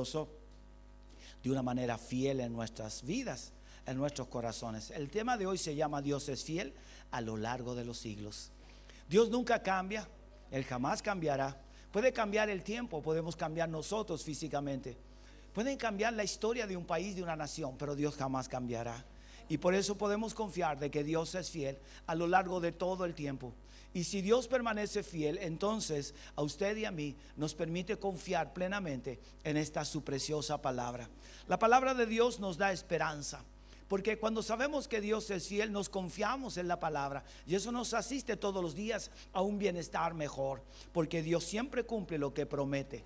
maravilloso, de una manera fiel en nuestras vidas, en nuestros corazones. El tema de hoy se llama Dios es fiel a lo largo de los siglos. Dios nunca cambia, Él jamás cambiará. Puede cambiar el tiempo, podemos cambiar nosotros físicamente, pueden cambiar la historia de un país, de una nación, pero Dios jamás cambiará. Y por eso podemos confiar de que Dios es fiel a lo largo de todo el tiempo. Y si Dios permanece fiel, entonces a usted y a mí nos permite confiar plenamente en esta su preciosa palabra. La palabra de Dios nos da esperanza, porque cuando sabemos que Dios es fiel, nos confiamos en la palabra, y eso nos asiste todos los días a un bienestar mejor, porque Dios siempre cumple lo que promete.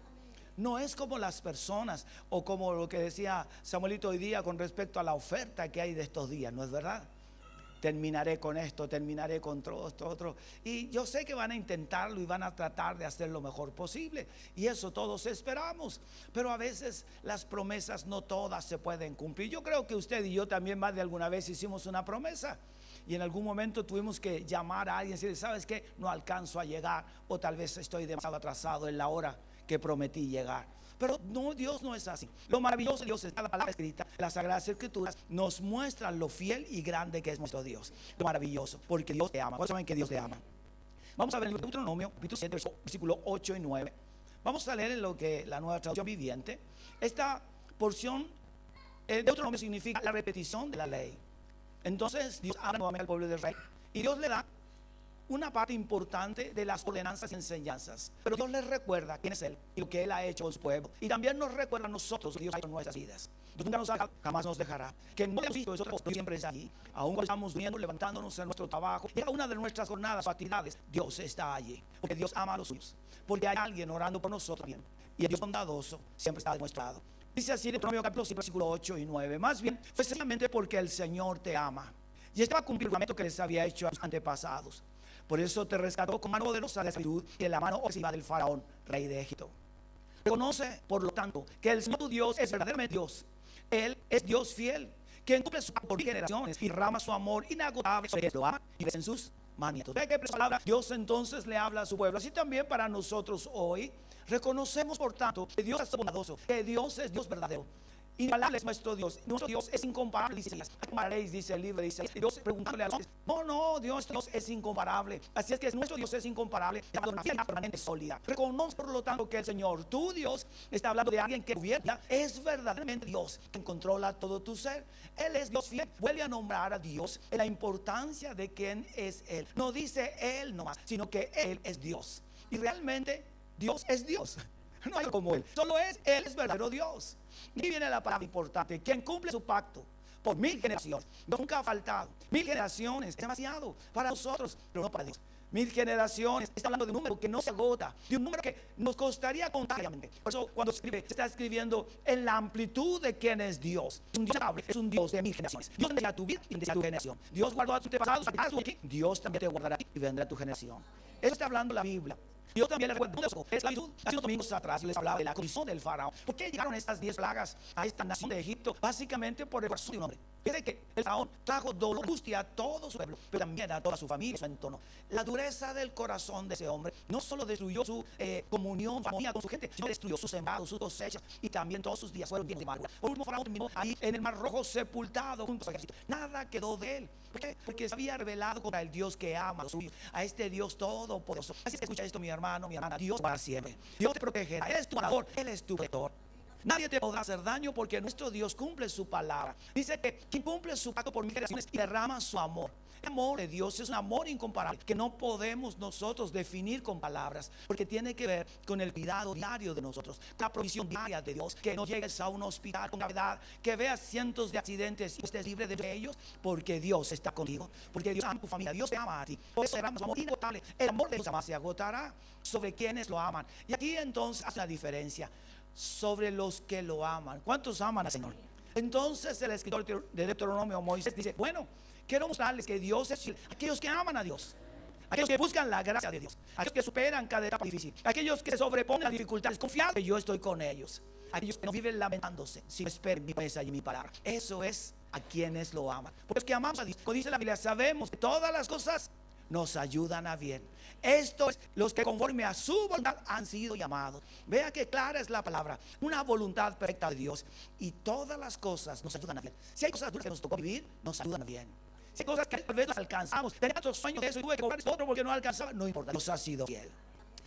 No es como las personas, o como lo que decía Samuelito hoy día con respecto a la oferta que hay de estos días, ¿no es verdad? Terminaré con esto, terminaré con todo esto otro. Y yo sé que van a intentarlo y van a tratar de hacer lo mejor posible, y eso todos esperamos. Pero a veces las promesas no todas se pueden cumplir. Yo creo que usted y yo también más de alguna vez hicimos una promesa, y en algún momento tuvimos que llamar a alguien y decir: ¿sabes qué? No alcanzo a llegar, o tal vez estoy demasiado atrasado en la hora que prometí llegar. Pero no, Dios no es así. Lo maravilloso de Dios es que la palabra escrita, las Sagradas Escrituras, nos muestran lo fiel y grande que es nuestro Dios. Lo maravilloso, porque Dios te ama. ¿Cuántos saben que Dios te ama? Vamos a ver en el Deuteronomio, capítulo 7, versículo 8 y 9. Vamos a leer en lo que la Nueva Traducción Viviente. Esta porción, el Deuteronomio significa la repetición de la ley. Entonces Dios habla nuevamente al pueblo de Israel, y Dios le da una parte importante de las ordenanzas y enseñanzas, pero Dios les recuerda quién es Él y lo que Él ha hecho con su pueblo, y también nos recuerda a nosotros lo que Dios ha hecho en nuestras vidas. Dios nunca nos deja, jamás nos dejará. Que no hemos visto eso, Dios siempre está allí, aun cuando estamos viendo, levantándonos en nuestro trabajo, y cada una de nuestras jornadas o actividades, Dios está allí, porque Dios ama a los suyos, porque hay alguien orando por nosotros bien, y el Dios bondadoso siempre está de nuestro lado. Dice así Deuteronomio capítulo 7, versículo 8 y 9: más bien fue sencillamente porque el Señor te ama, y estaba cumpliendo el juramento que les había hecho a sus antepasados. Por eso te rescató con mano poderosa de la esclavitud y de la mano opresiva del faraón, rey de Egipto. Reconoce, por lo tanto, que el Señor tu Dios es verdaderamente Dios. Él es Dios fiel, quien cumple su pacto por generaciones y derrama su amor inagotable sobre quienes lo aman y obedecen sus mandamientos. ¿Ve qué palabra? Dios entonces le habla a su pueblo. Así también para nosotros hoy reconocemos, por tanto, que Dios es bondadoso, que Dios es Dios verdadero. Inigualable es nuestro Dios es incomparable, dice Isaías. Compararéis, dice el libro de Isaías. Dios preguntándole a los hombres: no, Dios es incomparable. Así es que nuestro Dios es incomparable, llamado una fiel, permanente, sólida. Reconoce, por lo tanto, que el Señor, tu Dios, está hablando de alguien que gobierna, es verdaderamente Dios, quien controla todo tu ser. Él es Dios fiel. Vuelve a nombrar a Dios en la importancia de quién es Él. No dice Él nomás, sino que Él es Dios. Y realmente Dios es Dios. No hay como Él, solo Él es verdadero Dios. Y viene la palabra importante: quien cumple su pacto por 1000 generaciones. Nunca ha faltado. 1000 generaciones es demasiado para nosotros, pero no para Dios. 1000 generaciones, está hablando de un número que no se agota, de un número que nos costaría contar. Por eso cuando se está escribiendo en la amplitud de quién es Dios. Es un Dios estable, es un Dios de 1000 generaciones. Dios bendecirá tu vida y bendecirá tu generación. Dios guardó a tus antepasados, Dios también te guardará y vendrá tu generación. Eso está hablando la Biblia. Yo también les recuerdo esclavitud. Hace unos domingos atrás yo les hablaba de la condición del faraón. ¿Por qué llegaron estas 10 plagas a esta nación de Egipto? Básicamente por el corazón de un hombre. Fíjate que el faraón trajo dolor, angustia a todo su pueblo, pero también a toda su familia, su entorno. La dureza del corazón de ese hombre no solo destruyó su comunión, familia con su gente, sino destruyó sus sembrados, sus cosechas, y también todos sus días fueron llenos de amargura. Por último, faraón terminó ahí en el Mar Rojo sepultado junto a su ejército. Nada quedó de él. ¿Por qué? Porque se había revelado contra el Dios que ama a los suyos, a este Dios todopoderoso. Así es que escucha esto, mi hermano, mi hermana: Dios para siempre. Dios te protegerá. Él es tu amor, Él es tu protector. Nadie te podrá hacer daño, porque nuestro Dios cumple su palabra. Dice que quien cumple su pacto por 1000 generaciones y derrama su amor. El amor de Dios es un amor incomparable que no podemos nosotros definir con palabras, porque tiene que ver con el cuidado diario de nosotros, la provisión diaria de Dios. Que no llegues a un hospital con gravedad, que veas cientos de accidentes y estés libre de ellos, porque Dios está contigo, porque Dios ama a tu familia, Dios te ama a ti. Por eso derrama su amor inagotable. El amor de Dios jamás se agotará sobre quienes lo aman. Y aquí entonces hace una diferencia: sobre los que lo aman. ¿Cuántos aman al Señor? Entonces el escritor de Deuteronomio, Moisés, dice: bueno, quiero mostrarles que Dios es fiel. Aquellos que aman a Dios, aquellos que buscan la gracia de Dios, aquellos que superan cada etapa difícil, aquellos que se sobreponen a las dificultades, confiados que yo estoy con ellos, aquellos que no viven lamentándose, sino esperan mi promesa y mi palabra. Eso es a quienes lo aman. Porque los que amamos a Dios, como dice la Biblia, sabemos que todas las cosas nos ayudan a bien. Estos, los que conforme a su voluntad han sido llamados. Vea que clara es la palabra, una voluntad perfecta de Dios. Y todas las cosas nos ayudan a bien. Si hay cosas duras que nos tocó vivir, nos ayudan a bien. Si hay cosas que tal vez las alcanzamos, tenía otros sueños de eso y tuve que cobrar otro porque no alcanzaba, no importa, Dios ha sido fiel.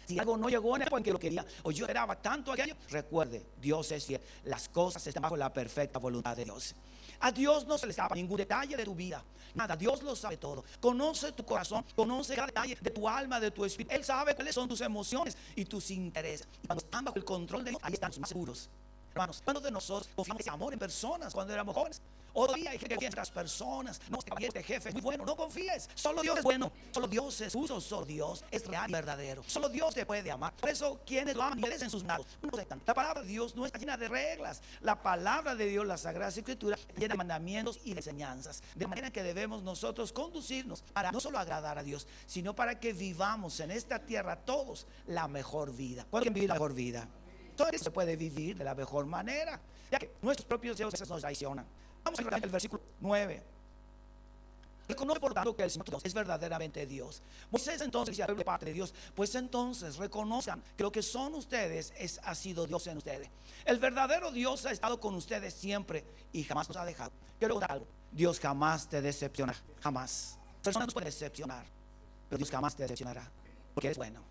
Si algo no llegó en el tiempo en que lo quería, o yo esperaba tanto aquello, recuerde, Dios es fiel. Las cosas están bajo la perfecta voluntad de Dios. A Dios no se le escapa ningún detalle de tu vida. Nada, Dios lo sabe todo. Conoce tu corazón, conoce cada detalle de tu alma, de tu espíritu. Él sabe cuáles son tus emociones y tus intereses. Y cuando están bajo el control de Dios, ahí están los más seguros. Hermanos, ¿cuántos de nosotros confiamos ese amor en personas cuando éramos jóvenes? O todavía hay gente que confía en otras personas. No, este jefe es muy bueno, no confíes. Solo Dios es bueno, solo Dios es justo, solo Dios es real y verdadero. Solo Dios te puede amar. Por eso quienes lo aman y obedecen sus mandatos no aceptan. La palabra de Dios no está llena de reglas. La palabra de Dios, la Sagrada Escritura, llena de mandamientos y de enseñanzas. De manera que debemos nosotros conducirnos para no solo agradar a Dios, sino para que vivamos en esta tierra todos la mejor vida. ¿Cuál es vivir la mejor vida? Todo eso se puede vivir de la mejor manera, ya que nuestros propios deseos nos traicionan. Vamos a ver el versículo 9. Reconoce por tanto que el Señor Dios es verdaderamente Dios. Moisés entonces dice de parte de Dios, pues entonces reconozcan que lo que son ustedes ha sido Dios en ustedes. El verdadero Dios ha estado con ustedes siempre y jamás nos ha dejado. Quiero contar algo, Dios jamás te decepciona, jamás. Personas nos pueden decepcionar, pero Dios jamás te decepcionará, porque Él es bueno,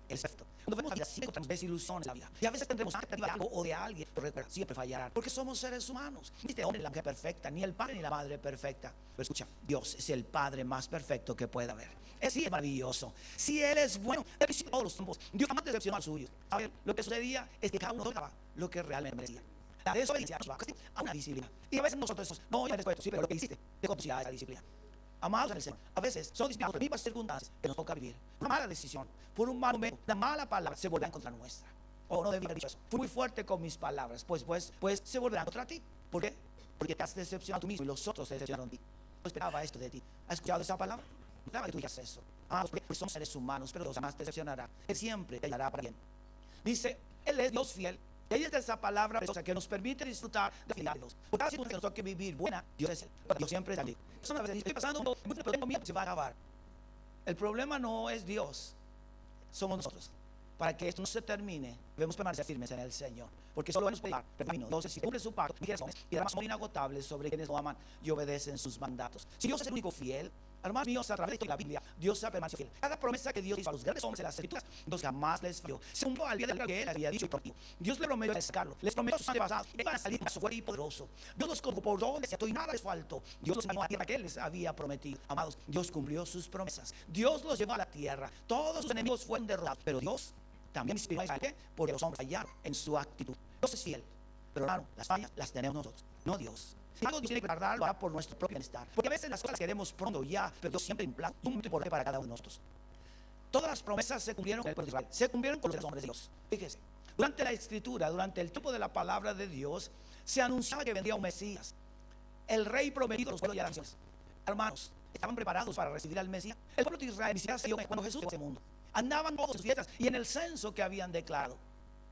Él es perfecto. Cuando vemos la vida siempre encontramos desilusiones en la vida. Y a veces tendremos expectativa de algo o de alguien, pero recuerda, siempre fallarán, porque somos seres humanos. Ni este hombre ni la mujer perfecta, ni el padre ni la madre perfecta. Pero escucha, Dios es el Padre más perfecto que pueda haber. Él sí es maravilloso. Si Él es bueno, Él sí todos los tiempos. Dios jamás decepcionó al suyo. A ver, lo que sucedía es que cada uno daba lo que realmente merecía. La desobediencia nos va a una disciplina. Y a veces nosotros decimos, no, yo merezco esto, sí, pero lo que hiciste te conducirá a esa disciplina. Amados en el Señor, a veces son disciplinados por mismas circunstancias que nos toca vivir. Una mala decisión, por un mal momento, una mala palabra se volverá en contra nuestra. Oh, no debí haber dicho eso. Fui muy fuerte con mis palabras, pues se volverán contra ti. ¿Por qué? Porque te has decepcionado tú mismo y los otros se decepcionaron de ti. No esperaba esto de ti. ¿Has escuchado esa palabra? No esperaba que tú digas eso. Amados, porque somos seres humanos, pero Dios jamás te decepcionará. Él siempre te ayudará para bien. Dice, Él es Dios fiel. Y ahí está esa palabra preciosa que nos permite disfrutar de la fidelidad de Dios. Por cada circunstancia que nos toque vivir buena, Dios es Él. Dios siempre es allí. Personas a veces dicen, estoy pasando un momento, pero tengo miedo que se va a acabar. El problema no es Dios, somos nosotros. Para que esto no se termine, debemos permanecer firmes en el Señor. Porque solo Él nos puede dar. Entonces, si cumple su pacto, y dará más amor inagotable sobre quienes lo aman y obedecen sus mandatos. Si Dios es el único fiel, hermanos míos, a través de toda la Biblia, Dios ha permanecido fiel. Cada promesa que Dios hizo a los grandes hombres en las Escrituras, Dios jamás les falló. Se cumplió al día del que Él había dicho y prometido. Dios le prometió sacarlo, les prometió a sus antepasados que iban a salir más fuerte y poderoso. Dios los colocó por donde se y nada les faltó. Dios los llevó a la tierra que Él les había prometido. Amados, Dios cumplió sus promesas. Dios los llevó a la tierra. Todos sus enemigos fueron derrotados, pero Dios también inspiró a Israel, porque los hombres fallaron en su actitud. Dios es fiel, pero hermano, las fallas las tenemos nosotros, no Dios. Si algo Dios tiene que tardar, lo hará por nuestro propio bienestar. Porque a veces las cosas las queremos pronto ya, pero Dios siempre implanta un momento importante para cada uno de nosotros. Todas las promesas se cumplieron con el pueblo de Israel, se cumplieron con los hombres de Dios. Fíjese, durante la Escritura, durante el tiempo de la palabra de Dios, se anunciaba que vendría un Mesías, el rey prometido a los pueblos y a las naciones. Hermanos, estaban preparados para recibir al Mesías. El pueblo de Israel ni siquiera se dio cuando Jesús llegó a este mundo. Andaban todos en sus fiestas y en el censo que habían declarado.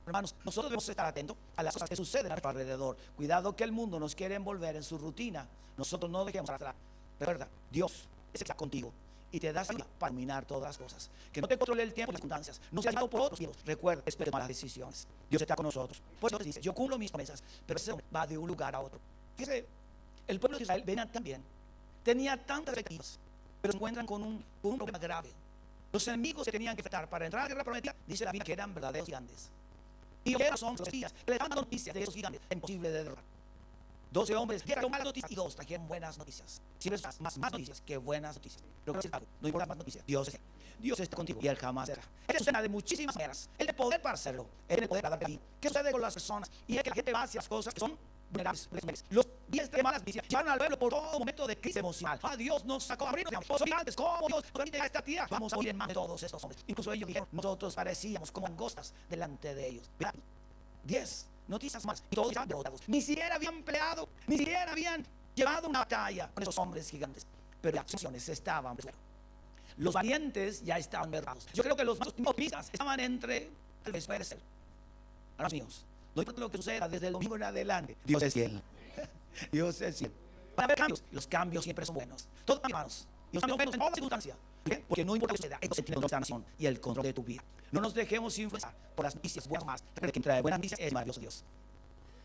Hermanos, nosotros debemos estar atentos a las cosas que suceden a nuestro alrededor. Cuidado que el mundo nos quiere envolver en su rutina. Nosotros no dejemos atrás. Recuerda, Dios es el que está contigo y te da salida para dominar todas las cosas. Que no te controle el tiempo y las circunstancias. No seas llevado por otros tiempos. Recuerda, espera malas decisiones. Dios está con nosotros. Por eso dice, yo cumplo mis promesas, pero ese hombre va de un lugar a otro. Fíjese, el pueblo de Israel venía también. Tenía tantas expectativas, pero se encuentran con un problema grave. Los enemigos que tenían que enfrentar para entrar a la guerra prometida, dice la Biblia que eran verdaderos gigantes. Y los son los días que le dan noticias de esos gigantes, es imposible de derrotar. 12 hombres dieron malas noticias y 2 trajeron buenas noticias. Siempre más noticias que buenas noticias. Pero no importa más noticias. Dios está contigo y Él jamás será. Él es de muchísimas maneras. Él tiene poder para hacerlo. Él tiene poder para darte vida. ¿Qué sucede con las personas? Y es que la gente va hacia las cosas que son vulnerables. Los 10 de malas noticias llevan al pueblo por todo momento de crisis emocional. Dios nos sacó a abrir los gigantes. ¿Cómo Dios nos permite a esta tierra? Vamos a morir en manos de todos estos hombres. Incluso ellos dijeron, nosotros parecíamos como angostas delante de ellos. 10 noticias más y todos estaban derrotados. Ni siquiera habían peleado, ni siquiera habían llevado una batalla con esos hombres gigantes. Pero las acciones estaban. Los valientes ya estaban derrotados. Yo creo que los más optimistas estaban entre, tal vez puede ser. Hermanos míos, no importa lo que suceda desde el domingo en adelante, Dios es fiel. Dios es fiel. Van a haber cambios. Los cambios siempre son buenos. Todos hermanos. Y los cambios buenos en todas circunstancias. ¿Por qué? Porque no importa que suceda, ellos entienden nuestra nación y el control de tu vida. No nos dejemos influenciar por las noticias buenas más. Recuerda que entre buenas noticias es maravilloso Dios.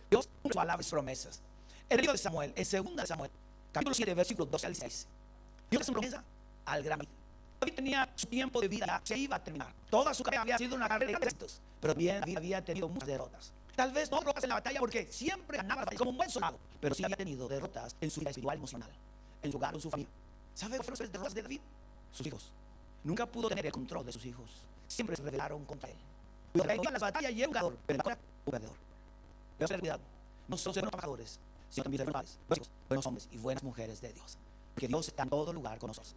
Dios cumple sus palabras y promesas. El libro de Samuel, en 2 de Samuel, capítulo 7, versículos 12 al 16. Dios hace una promesa al gran David. David tenía su tiempo de vida, se iba a terminar. Toda su carrera había sido una carrera de éxitos, pero bien David había tenido muchas derrotas. Tal vez no derrotas en la batalla porque siempre ganaba la batalla como un buen soldado, pero sí había tenido derrotas en su vida espiritual y emocional, en su hogar, en su familia. ¿Sabe cuáles fueron las derrotas de David? Sus hijos. Nunca pudo tener el control de sus hijos. Siempre se rebelaron contra él. En las batallas y era un ganador, pero en la batalla un perdedor. Debemos tener cuidado. No solo ser buenos trabajadores, sino también ser buenos padres, buenos hijos, buenos hombres y buenas mujeres de Dios. Porque Dios está en todo lugar con nosotros.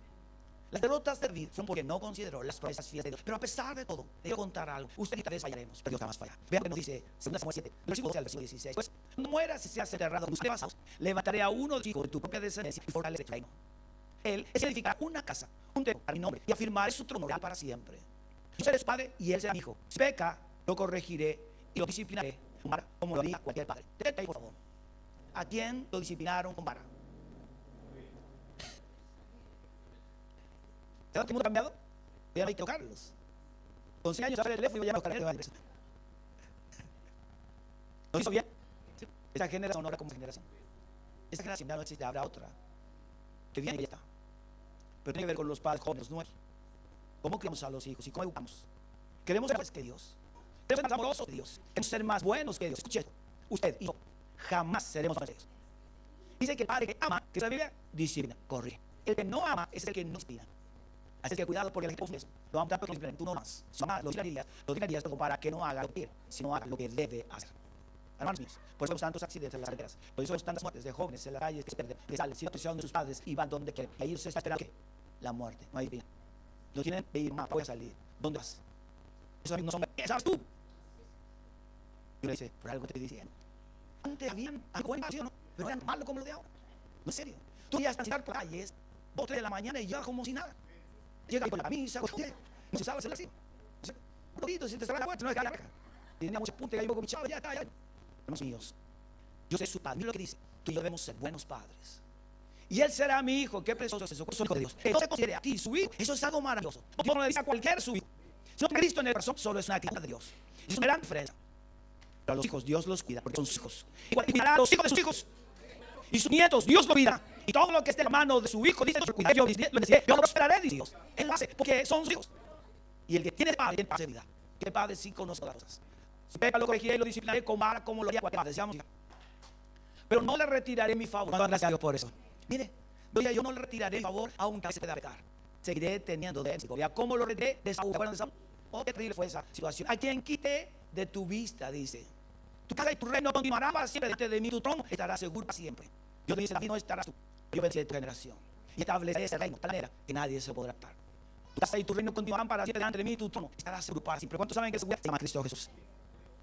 Las derrotas de David fueron porque no consideró las promesas fieles de Dios. Pero a pesar de todo, le quiero contar algo. Usted y tal vez fallaremos, pero Dios jamás falla. Vean que nos dice 2 Samuel 7, versículo 12 al versículo 16. Pues cuando mueras y seas enterrado, usted vas a levantaré a uno de los hijos de tu propia descendencia y fortaleceré tu reino. Él edificará una casa, un templo para mi nombre y afirmaré su trono real para siempre. Yo seré su padre y él será mi hijo. Si peca, lo corregiré y lo disciplinaré como lo haría cualquier padre. Detente ahí, por favor. ¿A quién lo disciplinaron con vara? ¿Te das que el mundo ha cambiado? Ya no hay que tocarlos. Con 100 años abre el teléfono y ya me los ¿No hizo bien? Sí. Esa generación no era como generación. Esa generación ya no existe, habrá otra. Que viene y ya está. Pero tiene que ver con los padres jóvenes nuevos. ¿Cómo criamos a los hijos y cómo educamos? Queremos ser más que Dios. Queremos ser más amorosos que Dios. Queremos ser más buenos que Dios. Escuche esto. Usted y yo jamás seremos más que Dios. Dice que el padre que ama, que se la Biblia, disciplina, corrige. El que no ama es el que no disciplina. Así que cuidado porque la gente confunde eso. Lo amas tanto que lo disciplinan. Tú no amas. Si amas, lo disciplinarías para que no haga lo que quiere, sino haga lo que debe hacer. Hermanos míos, por eso vemos tantos accidentes en las carreteras, por eso vemos tantas muertes de jóvenes en las calles que se pierden, que salen sin autorización de sus padres y van donde quieren. Y ahí se está esperando ¿qué? La muerte. No hay vida. No tienen que ir más, voy a salir. ¿Dónde vas? Esos amigos no son. ¿Qué sabes tú? Y uno dice, por algo te estoy diciendo. Antes habían algo bueno, ¿sí o no? Pero eran malos como lo de ahora. No es serio. Tú ya estás por calles, 2 o 3 de la mañana y ya como si nada. Llega ahí con la camisa, no se sabe hacer así. Un poquito, si te cerra la puerta, no es que la caja. Tenía muchos puntos, ahí un poco pichado, ya está, ya. Hermanos míos, yo soy su padre. Mira lo que dice. Tú y yo debemos ser buenos padres. Y él será mi hijo. Qué precioso es eso. Soy hijo de Dios. Que no se considere a ti su hijo. Eso es algo maravilloso. Dios no le dice a cualquier su hijo. Sino que Cristo en el corazón solo es una actividad de Dios. Es una gran diferencia. Pero a los hijos Dios los cuida porque son sus hijos. Igual cuidará a los hijos de sus hijos. Y sus nietos Dios lo cuida. Y todo lo que esté en la mano de su hijo dice: yo lo prosperaré, dice Dios. Él lo hace porque son sus hijos. Y el que tiene padre tiene paz de vida. Que padre sí conoce las cosas. Si peca, lo corregiré y lo disciplinaré con vara como lo haría cualquier padre. Deseamos. Pero no le retiraré mi favor. No, gracias a Dios por eso. Mire, yo no le retiraré mi favor aunque a veces pueda pecar. Seguiré teniendo de él. ¿Cómo lo retiré de Saúl? ¿Se acuerdan de Saúl? Oh, qué terrible fue esa situación. A quien quité de tu vista, dice. Tu casa y tu reino continuarán para siempre. Delante de mí tu trono estará seguro para siempre. Dios dice: David, no estarás tú. Yo venceré tu generación. Y estableceré ese reino de tal manera que nadie se podrá atar. Tu casa y tu reino continuarán para siempre. Delante de mí tu trono estará seguro para siempre. ¿Cuántos saben que se llama Cristo Jesús?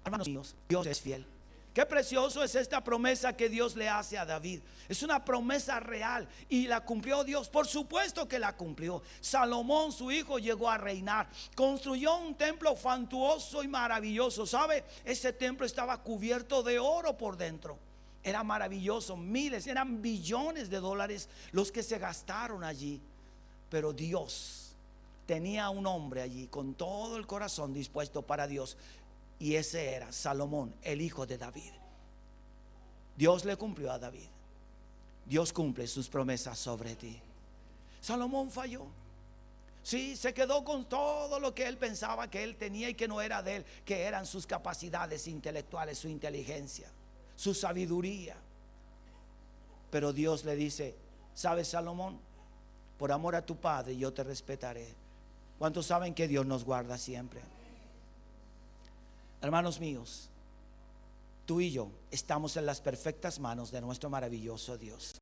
Hermanos míos, Dios es fiel. Qué precioso es esta promesa que Dios le hace a David. Es una promesa real y la cumplió Dios. Por supuesto que la cumplió. Salomón, su hijo, llegó a reinar. Construyó un templo fastuoso y maravilloso. ¿Sabe? Ese templo estaba cubierto de oro por dentro. Era maravilloso. Miles, eran billones de dólares los que se gastaron allí. Pero Dios tenía un hombre allí con todo el corazón dispuesto para Dios. Y ese era Salomón, el hijo de David. Dios le cumplió a David. Dios cumple sus promesas sobre ti. Salomón falló. Sí, se quedó con todo lo que él pensaba que él tenía y que no era de él, que eran sus capacidades intelectuales, su inteligencia, su sabiduría. Pero Dios le dice: ¿sabes, Salomón? Por amor a tu padre yo te respetaré. ¿Cuántos saben que Dios nos guarda siempre? Hermanos míos, tú y yo estamos en las perfectas manos de nuestro maravilloso Dios.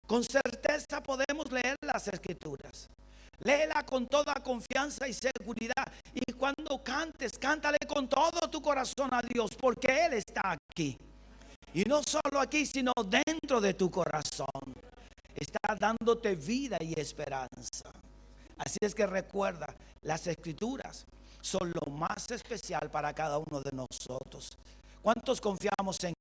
Con certeza podemos leer las Escrituras. Léela con toda confianza y seguridad. Y cuando cantes, cántale con todo tu corazón a Dios, porque Él está aquí. Y no solo aquí, sino dentro de tu corazón. Está dándote vida y esperanza. Así es que recuerda, las Escrituras son lo más especial para cada uno de nosotros. ¿Cuántos confiamos en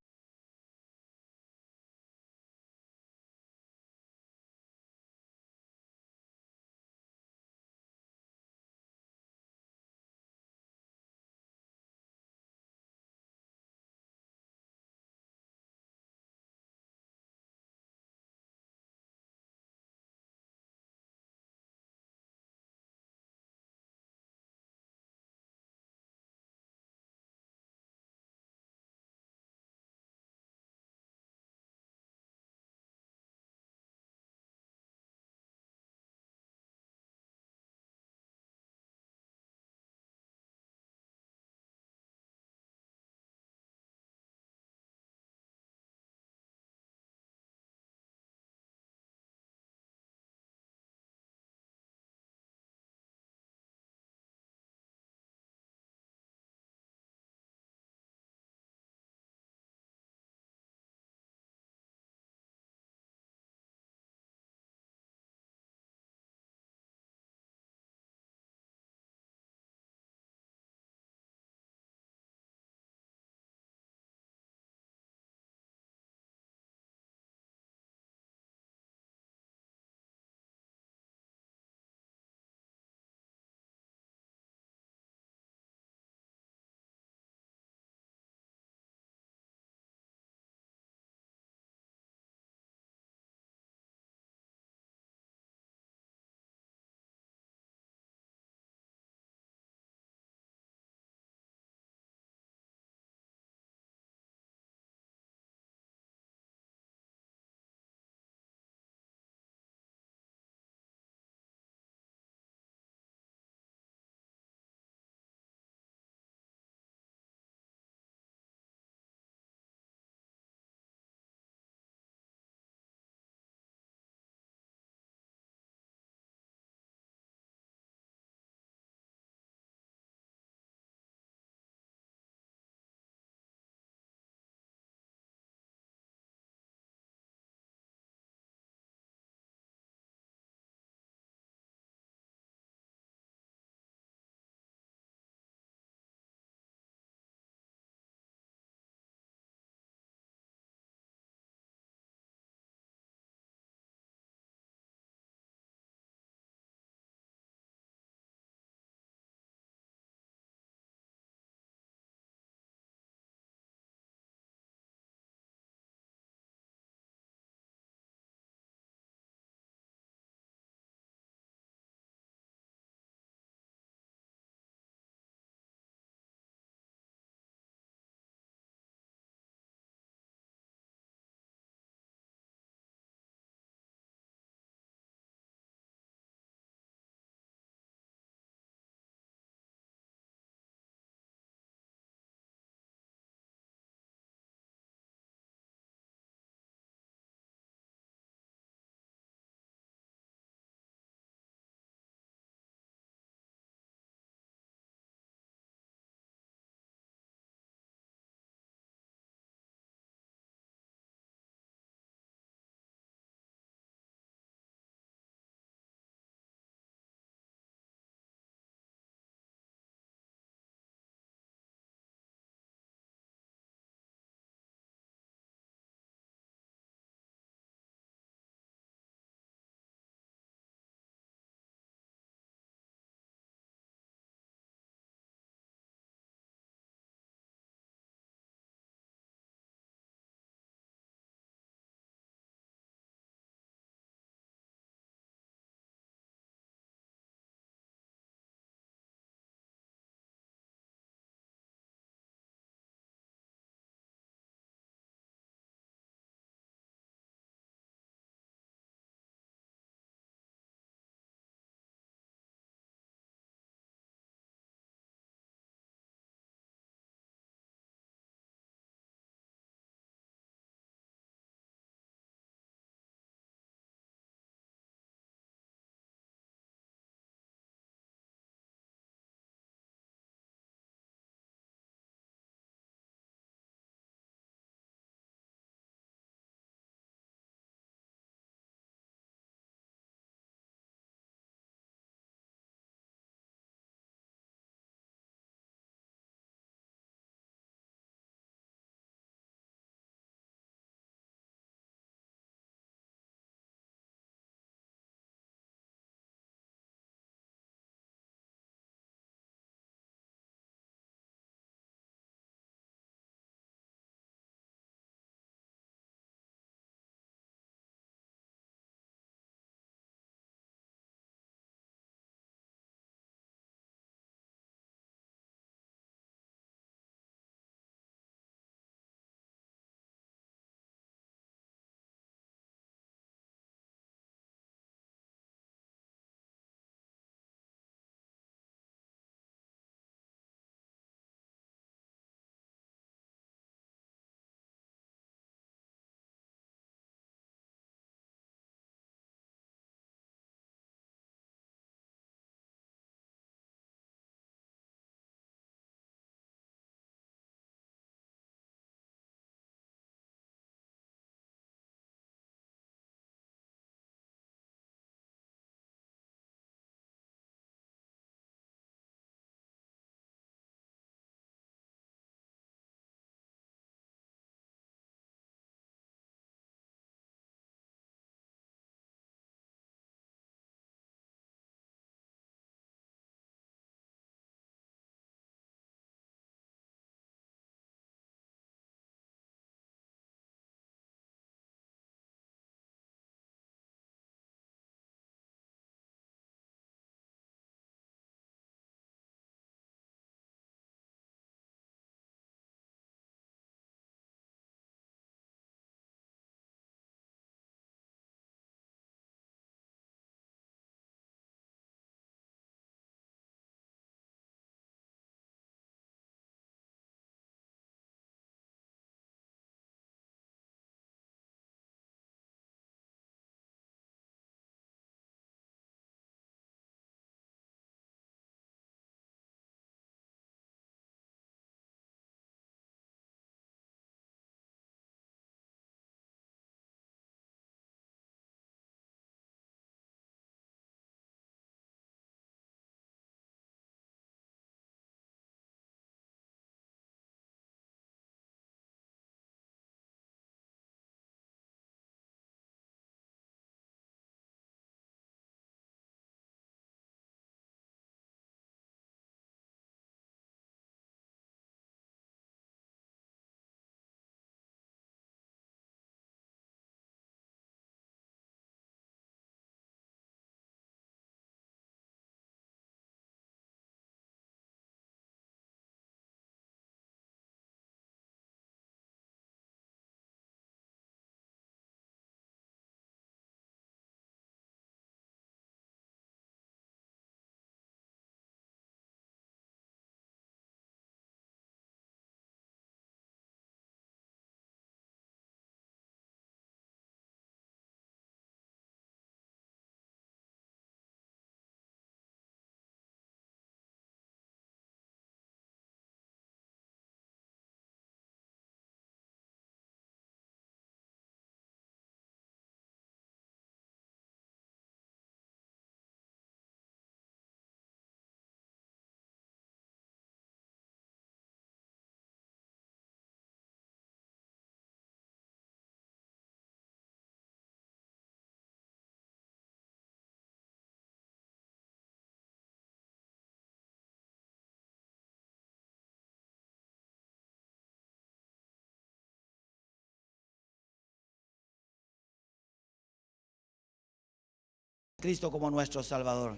Cristo como nuestro Salvador.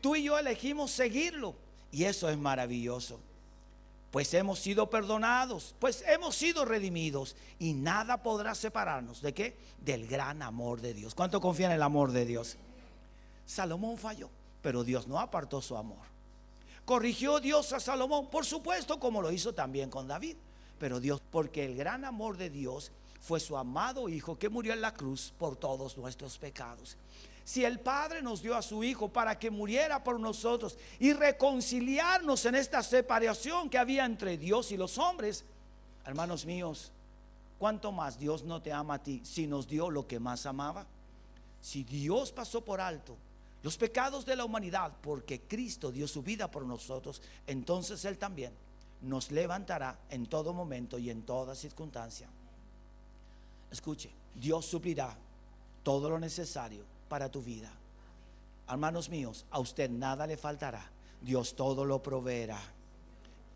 Tú y yo elegimos seguirlo y eso es maravilloso. Pues hemos sido perdonados, pues hemos sido redimidos y nada podrá separarnos. ¿De qué? Del gran amor de Dios. ¿Cuánto confían en el amor de Dios? Salomón falló, pero Dios no apartó su amor. ¿Corrigió Dios a Salomón? Por supuesto, como lo hizo también con David. Pero Dios, porque el gran amor de Dios fue su amado Hijo que murió en la cruz por todos nuestros pecados. Si el Padre nos dio a su Hijo para que muriera por nosotros y reconciliarnos en esta separación que había entre Dios y los hombres, hermanos míos, ¿cuánto más Dios no te ama a ti si nos dio lo que más amaba? Si Dios pasó por alto los pecados de la humanidad porque Cristo dio su vida por nosotros, entonces Él también nos levantará en todo momento y en toda circunstancia. Escuche, Dios suplirá todo lo necesario para tu vida. Hermanos míos, a usted nada le faltará. Dios todo lo proveerá.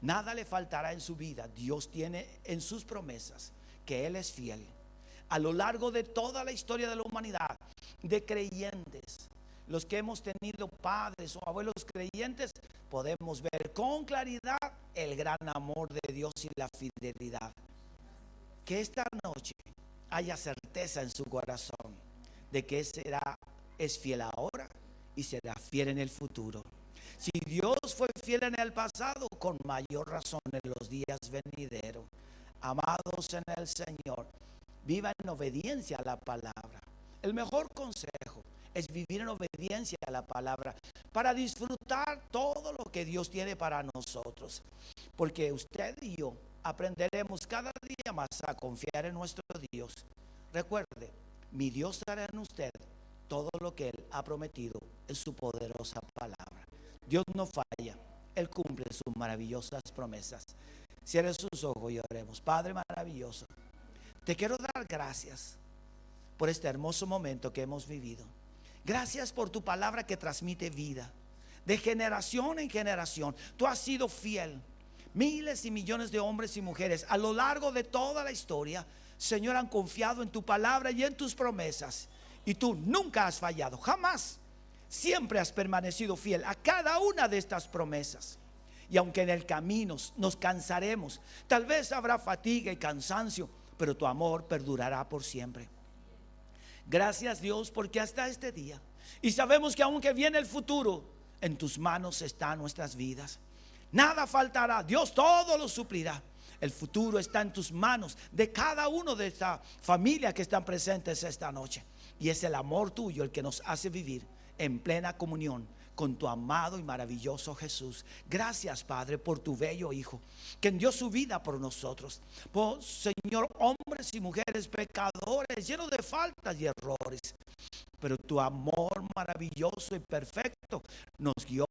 Nada le faltará en su vida. Dios tiene en sus promesas que Él es fiel. A lo largo de toda la historia de la humanidad, de creyentes, los que hemos tenido padres o abuelos creyentes, podemos ver con claridad el gran amor de Dios y la fidelidad. Que esta noche haya certeza en su corazón de que es fiel ahora y será fiel en el futuro. Si Dios fue fiel en el pasado, con mayor razón en los días venideros. Amados en el Señor, viva en obediencia a la palabra. El mejor consejo es vivir en obediencia a la palabra para disfrutar todo lo que Dios tiene para nosotros. Porque usted y yo aprenderemos cada día más a confiar en nuestro Dios. Recuerde, mi Dios hará en usted todo lo que Él ha prometido en su poderosa palabra. Dios no falla, Él cumple sus maravillosas promesas. Cierre sus ojos y oremos. Padre maravilloso, te quiero dar gracias por este hermoso momento que hemos vivido. Gracias por tu palabra que transmite vida de generación en generación. Tú has sido fiel. Miles y millones de hombres y mujeres a lo largo de toda la historia, Señor, han confiado en tu palabra y en tus promesas. Y tú nunca has fallado, jamás. Siempre has permanecido fiel a cada una de estas promesas. Y aunque en el camino nos cansaremos, tal vez habrá fatiga y cansancio, pero tu amor perdurará por siempre. Gracias, Dios, porque hasta este día, y sabemos que aunque viene el futuro, en tus manos están nuestras vidas. Nada faltará, Dios todo lo suplirá. El futuro está en tus manos, de cada uno de esta familia que están presentes esta noche. Y es el amor tuyo el que nos hace vivir en plena comunión con tu amado y maravilloso Jesús. Gracias, Padre, por tu bello Hijo, que dio su vida por nosotros. Por, Señor, hombres y mujeres pecadores, llenos de faltas y errores. Pero tu amor maravilloso y perfecto nos guió